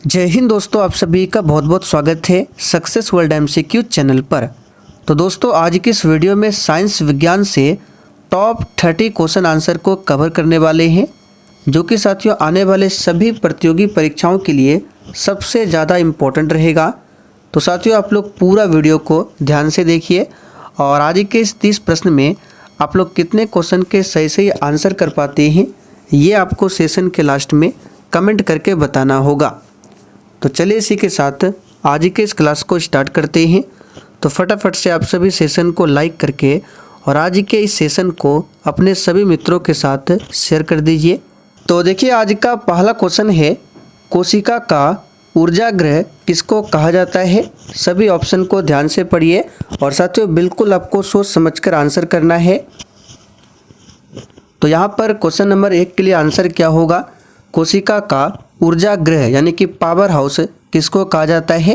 जय हिंद दोस्तों, आप सभी का बहुत बहुत स्वागत है सक्सेस वर्ल्ड एमसीक्यू चैनल पर। तो दोस्तों, आज की इस वीडियो में साइंस विज्ञान से टॉप 30 क्वेश्चन आंसर को कवर करने वाले हैं, जो कि साथियों आने वाले सभी प्रतियोगी परीक्षाओं के लिए सबसे ज़्यादा इम्पोर्टेंट रहेगा। तो साथियों, आप लोग पूरा वीडियो को ध्यान से देखिए और आज के इस 30 प्रश्न में आप लोग कितने क्वेश्चन के सही सही आंसर कर पाते हैं, ये आपको सेशन के लास्ट में कमेंट करके बताना होगा। तो चलिए इसी के साथ आज के इस क्लास को स्टार्ट करते हैं। तो फटाफट से आप सभी सेशन को लाइक करके और आज के इस सेशन को अपने सभी मित्रों के साथ शेयर कर दीजिए। तो देखिए, आज का पहला क्वेश्चन है, कोशिका का ऊर्जा ग्रह किसको कहा जाता है। सभी ऑप्शन को ध्यान से पढ़िए और साथियों बिल्कुल आपको सोच समझकर आंसर करना है। तो यहाँ पर क्वेश्चन नंबर 1 के लिए आंसर क्या होगा, कोशिका का ऊर्जा ग्रह यानी कि पावर हाउस किसको कहा जाता है।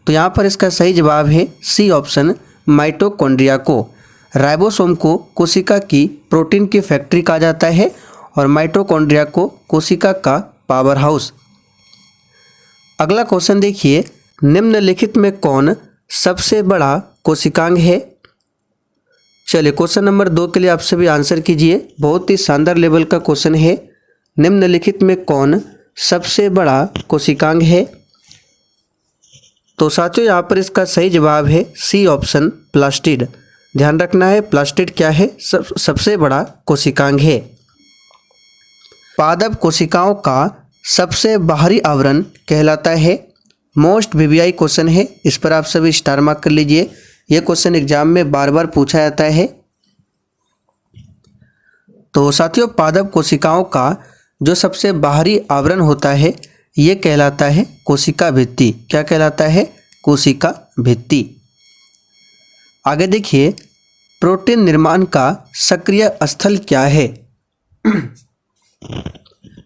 तो यहाँ पर इसका सही जवाब है सी ऑप्शन, माइटोकॉन्ड्रिया को। राइबोसोम को कोशिका की प्रोटीन की फैक्ट्री कहा जाता है और माइटोकॉन्ड्रिया को कोशिका का पावर हाउस। अगला क्वेश्चन देखिए, निम्नलिखित में कौन सबसे बड़ा कोशिकांग है। चलिए क्वेश्चन नंबर 2 के लिए आप सभी आंसर कीजिए। बहुत ही शानदार लेवल का क्वेश्चन है, निम्नलिखित में कौन सबसे बड़ा कोशिकांग है। तो साथियों यहाँ पर इसका सही जवाब है सी ऑप्शन, प्लास्टिड। ध्यान रखना है, प्लास्टिड क्या है, सबसे बड़ा कोशिकांग है। पादप कोशिकाओं का सबसे बाहरी आवरण कहलाता है। मोस्ट वीवीआई क्वेश्चन है, इस पर आप सभी स्टार मार्क कर लीजिए। यह क्वेश्चन एग्जाम में बार बार पूछा जाता है। तो साथियों, पादप कोशिकाओं का जो सबसे बाहरी आवरण होता है ये कहलाता है कोशिका भित्ति। क्या कहलाता है, कोशिका भित्ति। आगे देखिए, प्रोटीन निर्माण का सक्रिय स्थल क्या है।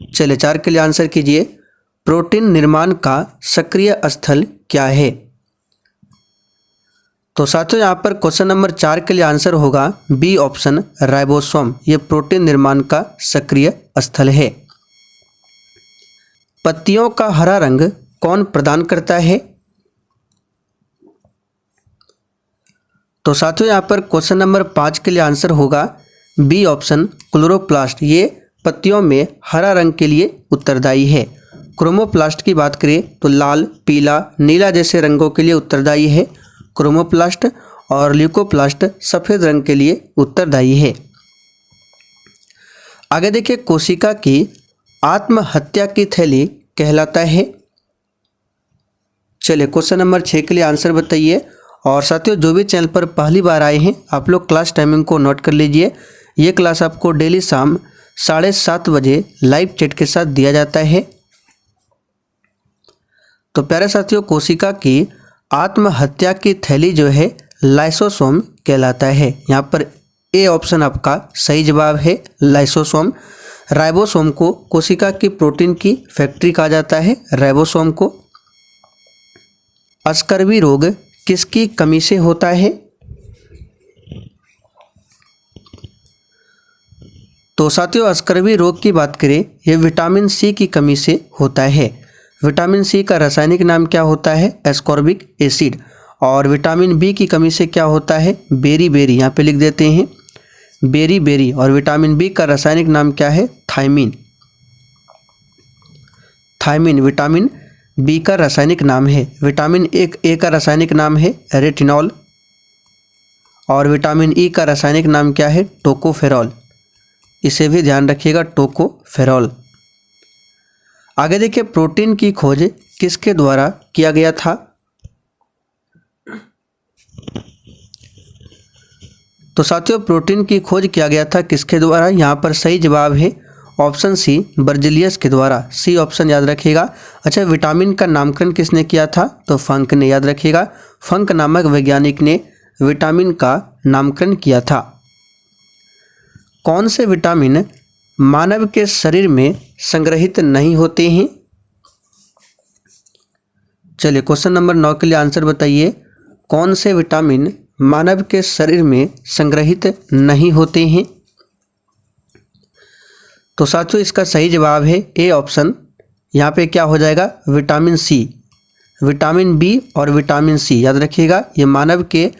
चलिए 4 के लिए आंसर कीजिए। प्रोटीन निर्माण का सक्रिय स्थल क्या है। तो साथियों यहाँ पर क्वेश्चन नंबर 4 के लिए आंसर होगा बी ऑप्शन, राइबोसोम। ये प्रोटीन निर्माण का सक्रिय स्थल है। पत्तियों का हरा रंग कौन प्रदान करता है। तो साथियों यहाँ पर क्वेश्चन नंबर 5 के लिए आंसर होगा बी ऑप्शन, क्लोरोप्लास्ट। ये पत्तियों में हरा रंग के लिए उत्तरदायी है। क्रोमोप्लास्ट की बात करें तो लाल, पीला, नीला जैसे रंगों के लिए उत्तरदायी है क्रोमोप्लास्ट, और ल्यूकोप्लास्ट सफ़ेद रंग के लिए उत्तरदायी है। आगे देखिए, कोशिका की आत्महत्या की थैली कहलाता है। चलिए क्वेश्चन नंबर 6 के लिए आंसर बताइए। और साथियों, जो भी चैनल पर पहली बार आए हैं आप लोग क्लास टाइमिंग को नोट कर लीजिए। ये क्लास आपको डेली शाम 7:30 बजे लाइव चैट के साथ दिया जाता है। तो प्यारे साथियों, कोशिका की आत्महत्या की थैली जो है लाइसोसोम कहलाता है। यहाँ पर ए ऑप्शन आपका सही जवाब है, लाइसोसोम। राइबोसोम को कोशिका की प्रोटीन की फैक्ट्री कहा जाता है, राइबोसोम को। अस्कर्वी रोग किसकी कमी से होता है। तो साथियों, अस्कर्वी रोग की बात करें, यह विटामिन सी की कमी से होता है। विटामिन सी का रासायनिक नाम क्या होता है, एस्कॉर्बिक एसिड। और विटामिन बी की कमी से क्या होता है, बेरी बेरी। यहाँ पे लिख देते हैं बेरी बेरी। और विटामिन बी का रासायनिक नाम क्या है, थायमीन। थायमीन विटामिन बी का रासायनिक नाम है। विटामिन ए का रासायनिक नाम है रेटिनॉल। और विटामिन ई का रासायनिक नाम क्या है, टोकोफेरॉल। इसे भी ध्यान रखिएगा, टोकोफेरॉल। आगे देखिए, प्रोटीन की खोज किसके द्वारा किया गया था। तो साथियों, प्रोटीन की खोज किया गया था किसके द्वारा। यहाँ पर सही जवाब है ऑप्शन सी, बर्जिलियस के द्वारा। सी ऑप्शन याद रखिएगा। अच्छा, विटामिन का नामकरण किसने किया था, तो फंक ने। याद रखिएगा, फंक नामक वैज्ञानिक ने विटामिन का नामकरण किया था। कौन से विटामिन मानव के शरीर में संग्रहित नहीं होते हैं। चलिए क्वेश्चन नंबर 9 के लिए आंसर बताइए। कौन से विटामिन मानव के शरीर में संग्रहित नहीं होते हैं। तो साथियों, इसका सही जवाब है ए ऑप्शन, यहाँ पे क्या हो जाएगा, विटामिन सी, विटामिन बी और विटामिन सी याद रखिएगा, ये मानव के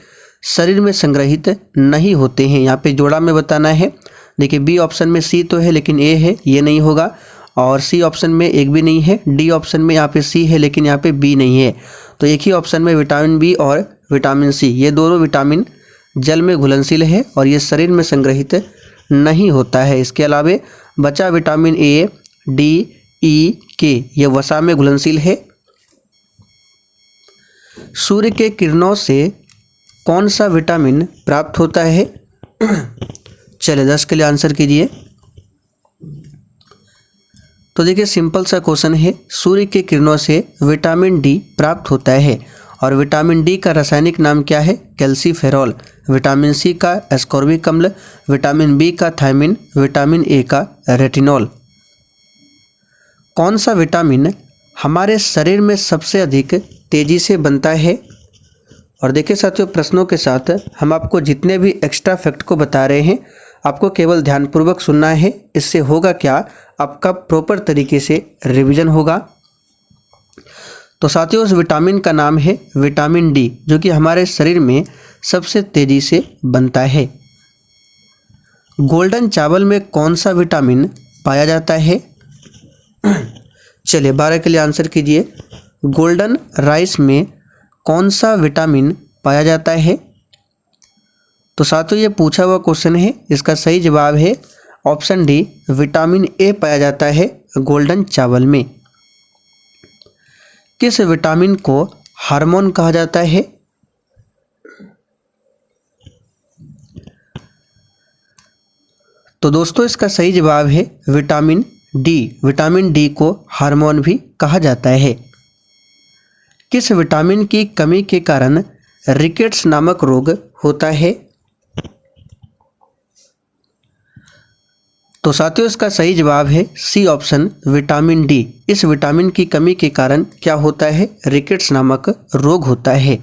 शरीर में संग्रहित नहीं होते हैं। यहाँ पे जोड़ा में बताना है। देखिए बी ऑप्शन में सी तो है लेकिन ए है, ये नहीं होगा, और सी ऑप्शन में एक भी नहीं है, डी ऑप्शन में यहाँ पे सी है लेकिन यहाँ पे बी नहीं है। तो एक ही ऑप्शन में विटामिन बी और विटामिन सी, ये दोनों विटामिन जल में घुलनशील है और ये शरीर में संग्रहित नहीं होता है। इसके अलावा बचा विटामिन ए, डी, ई, के, ये वसा में घुलनशील है। सूर्य के किरणों से कौन सा विटामिन प्राप्त होता है? चलिए 10 के लिए आंसर कीजिए। तो देखिए सिंपल सा क्वेश्चन है, सूर्य के किरणों से विटामिन डी प्राप्त होता है और विटामिन डी का रासायनिक नाम क्या है? कैल्सीफेरॉल। विटामिन सी का एस्कॉर्बिक अम्ल, विटामिन बी का थायमिन, विटामिन ए का रेटिनॉल। कौन सा विटामिन हमारे शरीर में सबसे अधिक तेजी से बनता है? और देखिए साथियों, प्रश्नों के साथ हम आपको जितने भी एक्स्ट्रा फैक्ट को बता रहे हैं आपको केवल ध्यानपूर्वक सुनना है। इससे होगा क्या, आपका प्रॉपर तरीके से रिवीजन होगा। तो साथियों उस विटामिन का नाम है विटामिन डी, जो कि हमारे शरीर में सबसे तेजी से बनता है। गोल्डन चावल में कौन सा विटामिन पाया जाता है? चलिए 12 के लिए आंसर कीजिए। गोल्डन राइस में कौन सा विटामिन पाया जाता है? तो साथियों ये पूछा हुआ क्वेश्चन है, इसका सही जवाब है ऑप्शन डी, विटामिन ए पाया जाता है गोल्डन चावल में। किस विटामिन को हार्मोन कहा जाता है? तो दोस्तों इसका सही जवाब है विटामिन डी। विटामिन डी को हार्मोन भी कहा जाता है। किस विटामिन की कमी के कारण रिकेट्स नामक रोग होता है? तो साथियों इसका सही जवाब है सी ऑप्शन, विटामिन डी। इस विटामिन की कमी के कारण क्या होता है? रिकेट्स नामक रोग होता है।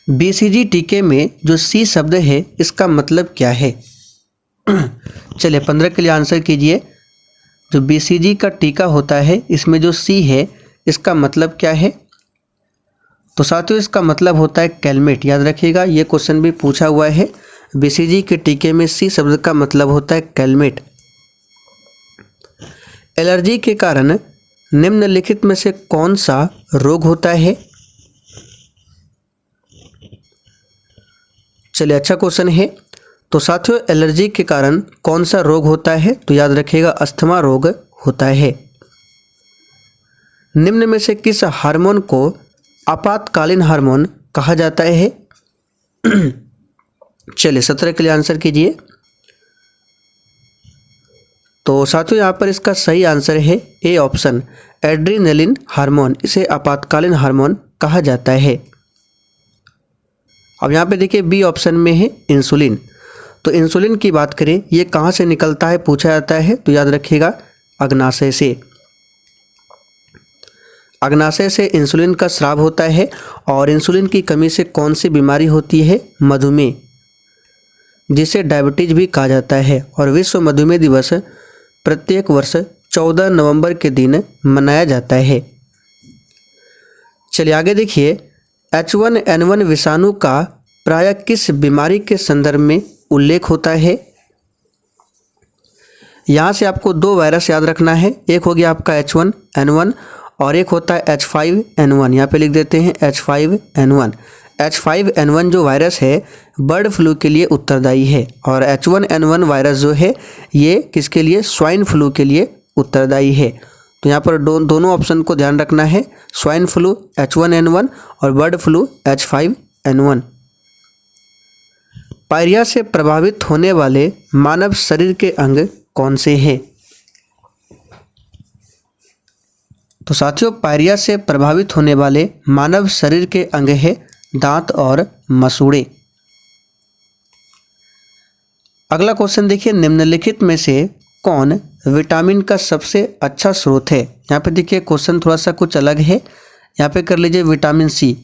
बीसीजी टीके में जो सी शब्द है इसका मतलब क्या है? चलिए 15 के लिए आंसर कीजिए। जो बीसीजी का टीका होता है इसमें जो सी है इसका मतलब क्या है? तो साथियों इसका मतलब होता है कैलमेट। याद रखिएगा ये क्वेश्चन भी पूछा हुआ है। बीसीजी के टीके में सी शब्द का मतलब होता है कैलमेट। एलर्जी के कारण निम्नलिखित में से कौन सा रोग होता है? चलिए अच्छा क्वेश्चन है। तो साथियों एलर्जी के कारण कौन सा रोग होता है? तो याद रखिएगा अस्थमा रोग होता है। निम्न में से किस हार्मोन को आपातकालीन हार्मोन कहा जाता है? चलिए 17 के लिए आंसर कीजिए। तो साथियों यहाँ पर इसका सही आंसर है ए ऑप्शन, एड्रीनलिन हार्मोन। इसे आपातकालीन हार्मोन कहा जाता है। अब यहाँ पे देखिए बी ऑप्शन में है इंसुलिन। तो इंसुलिन की बात करें, ये कहाँ से निकलता है पूछा जाता है, तो याद रखिएगा अग्नाशय से। अग्नाशय से इंसुलिन का स्राव होता है और इंसुलिन की कमी से कौन सी बीमारी होती है? मधुमेह, जिसे डायबिटीज भी कहा जाता है। और विश्व मधुमेह दिवस प्रत्येक वर्ष 14 नवंबर के दिन मनाया जाता है। चलिए आगे देखिए, H1N1 विषाणु का प्रायः किस बीमारी के संदर्भ में उल्लेख होता है? यहाँ से आपको दो वायरस याद रखना है। एक हो गया आपका H1N1 और एक होता है H5N1। यहाँ पे लिख देते हैं H5N1। H5N1 जो वायरस है बर्ड फ्लू के लिए उत्तरदायी है और H1N1 वायरस जो है ये किसके लिए? स्वाइन फ्लू के लिए उत्तरदायी है। तो यहाँ पर दोनों ऑप्शन को ध्यान रखना है, स्वाइन फ्लू H1N1 और बर्ड फ्लू H5N1। पायरिया से प्रभावित होने वाले मानव शरीर के अंग कौन से हैं? तो साथियों पायरिया से प्रभावित होने वाले मानव शरीर के अंग है दांत और मसूड़े। अगला क्वेश्चन देखिए, निम्नलिखित में से कौन विटामिन का सबसे अच्छा स्रोत है? यहाँ पे देखिए क्वेश्चन थोड़ा सा कुछ अलग है। यहाँ पे कर लीजिए विटामिन सी।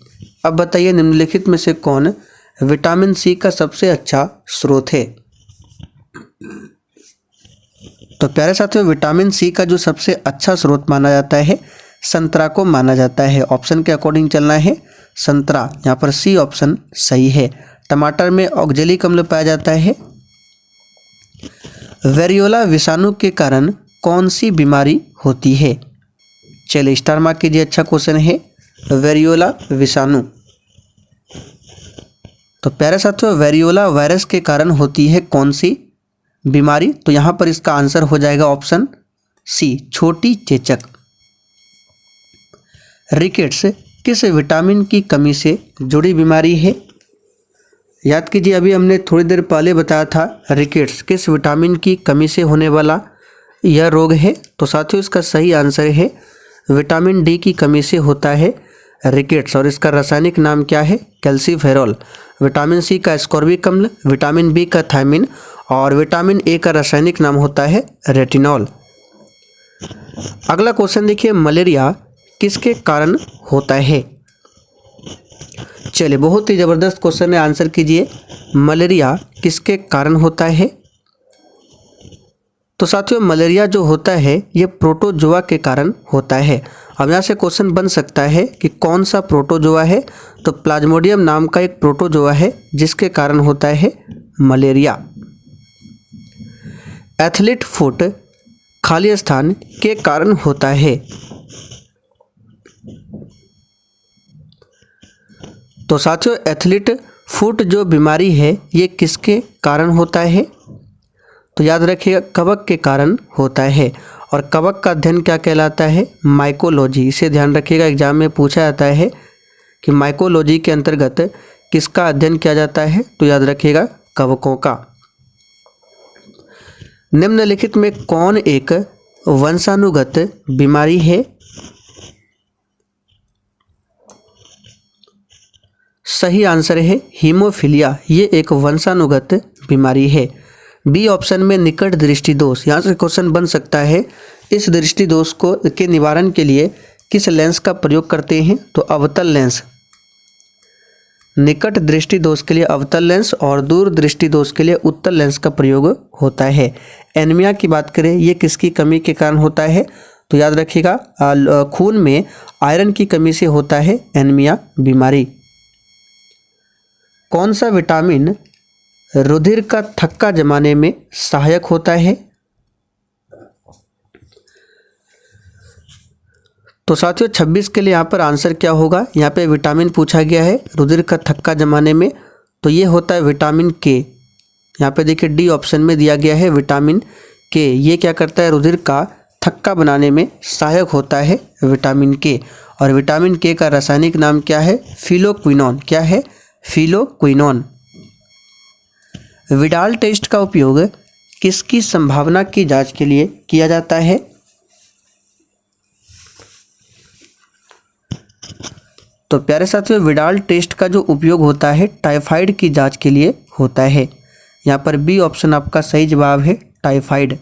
अब बताइए निम्नलिखित में से कौन विटामिन सी का सबसे अच्छा स्रोत है? तो तो प्यारे साथियों, विटामिन सी का जो सबसे अच्छा स्रोत माना जाता है संतरा को माना जाता है। ऑप्शन के अकॉर्डिंग चलना है, संतरा, यहाँ पर सी ऑप्शन सही है। टमाटर में ऑक्जेलिक अम्ल पाया जाता है। वेरियोला विषाणु के कारण कौन सी बीमारी होती है? चलिए स्टार मार्क कीजिए, अच्छा क्वेश्चन है, वेरियोला विषाणु। तो प्यारे साथियों, वेरियोला वायरस के कारण होती है कौन सी बीमारी? तो यहाँ पर इसका आंसर हो जाएगा ऑप्शन सी, छोटी चेचक। रिकेट्स किस विटामिन की कमी से जुड़ी बीमारी है? याद कीजिए, अभी हमने थोड़ी देर पहले बताया था रिकेट्स किस विटामिन की कमी से होने वाला यह रोग है। तो साथियों, इसका सही आंसर है विटामिन डी की कमी से होता है रिकेट्स। और इसका रासायनिक नाम क्या है? कैल्सीफेरॉल। विटामिन सी का एस्कॉर्बिक अम्ल, विटामिन बी का थायमिन और विटामिन ए का रासायनिक नाम होता है रेटिनॉल। अगला क्वेश्चन देखिए, मलेरिया किसके कारण होता है? चलिए, बहुत ही जबरदस्त क्वेश्चन है, आंसर कीजिए। मलेरिया किसके कारण होता है? तो साथियों, मलेरिया जो होता है ये प्रोटोजोआ के कारण होता है। अब यहाँ से क्वेश्चन बन सकता है कि कौन सा प्रोटोजोआ है? तो प्लाज्मोडियम नाम का एक प्रोटोजोआ है जिसके कारण होता है मलेरिया। एथलीट फुट खाली स्थान के कारण होता है। तो साथियों, एथलीट फुट जो बीमारी है ये किसके कारण होता है? तो याद रखिएगा, कवक के कारण होता है। और कवक का अध्ययन क्या कहलाता है? माइकोलॉजी। इसे ध्यान रखिएगा, एग्जाम में पूछा जाता है कि माइकोलॉजी के अंतर्गत किसका अध्ययन किया जाता है? तो याद रखिएगा, कवकों का। निम्नलिखित में कौन एक वंशानुगत बीमारी है? सही आंसर है हीमोफीलिया, ये एक वंशानुगत बीमारी है। बी ऑप्शन में निकट दृष्टि दोष। यहाँ से क्वेश्चन बन सकता है, इस दृष्टि दोष को के निवारण के लिए किस लेंस का प्रयोग करते हैं? तो अवतल लेंस। निकट दृष्टि दोष के लिए अवतल लेंस और दूर दृष्टि दोष के लिए उत्तल लेंस का प्रयोग होता है। एनीमिया की बात करें, ये किसकी कमी के कारण होता है? तो याद रखिएगा, खून में आयरन की कमी से होता है एनीमिया बीमारी। कौन सा विटामिन रुधिर का थक्का जमाने में सहायक होता है? तो साथियों, 26 के लिए यहाँ पर आंसर क्या होगा? यहाँ पे विटामिन पूछा गया है रुधिर का थक्का जमाने में, तो ये होता है विटामिन के। यहाँ पे देखिए डी ऑप्शन में दिया गया है विटामिन के। ये क्या करता है? रुधिर का थक्का बनाने में सहायक होता है विटामिन के। और विटामिन के का रासायनिक नाम क्या है? फिलोक्विनोन। क्या है? फिलोक्विनोन। विडाल टेस्ट का उपयोग किसकी संभावना की जांच के लिए किया जाता है? तो प्यारे साथियों, विडाल टेस्ट का जो उपयोग होता है टाइफाइड की जांच के लिए होता है। यहाँ पर बी ऑप्शन आपका सही जवाब है, टाइफाइड।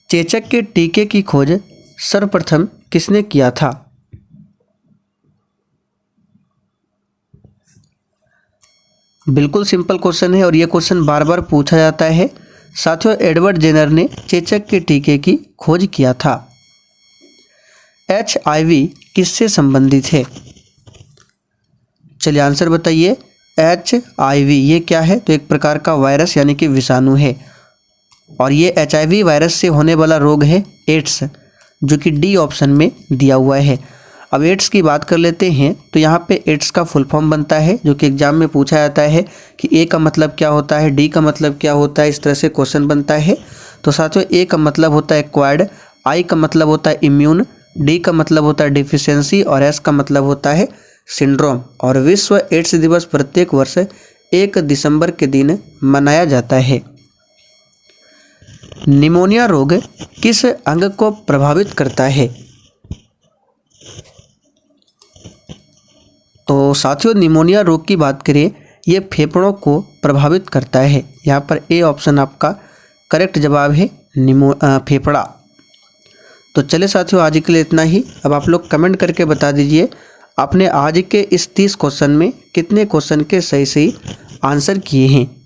चेचक के टीके की खोज सर्वप्रथम किसने किया था? बिल्कुल सिंपल क्वेश्चन है और ये क्वेश्चन बार बार पूछा जाता है। साथियों, एडवर्ड जेनर ने चेचक के टीके की खोज किया था। HIV किससे संबंधित है? चलिए आंसर बताइए। HIV ये क्या है? तो एक प्रकार का वायरस यानी कि विषाणु है। और ये HIV वायरस से होने वाला रोग है एड्स, जो कि डी ऑप्शन में दिया हुआ है। अब एड्स की बात कर लेते हैं, तो यहाँ पे एड्स का फुल फॉर्म बनता है, जो कि एग्जाम में पूछा जाता है कि ए का मतलब क्या होता है, डी का मतलब क्या होता है, इस तरह से क्वेश्चन बनता है। तो साथियों, ए का मतलब होता है एक्वायर्ड, आई का मतलब होता है इम्यून, डी का मतलब होता है डिफिशियंसी और एस का मतलब होता है सिंड्रोम। और विश्व एड्स दिवस प्रत्येक वर्ष 1 दिसंबर के दिन मनाया जाता है। निमोनिया रोग किस अंग को प्रभावित करता है? तो साथियों, निमोनिया रोग की बात करें, ये फेफड़ों को प्रभावित करता है। यहाँ पर ए ऑप्शन आपका करेक्ट जवाब है, फेफड़ा। तो चले साथियों, आज के लिए इतना ही। अब आप लोग कमेंट करके बता दीजिए आपने आज के इस 30 क्वेश्चन में कितने क्वेश्चन के सही सही आंसर किए हैं।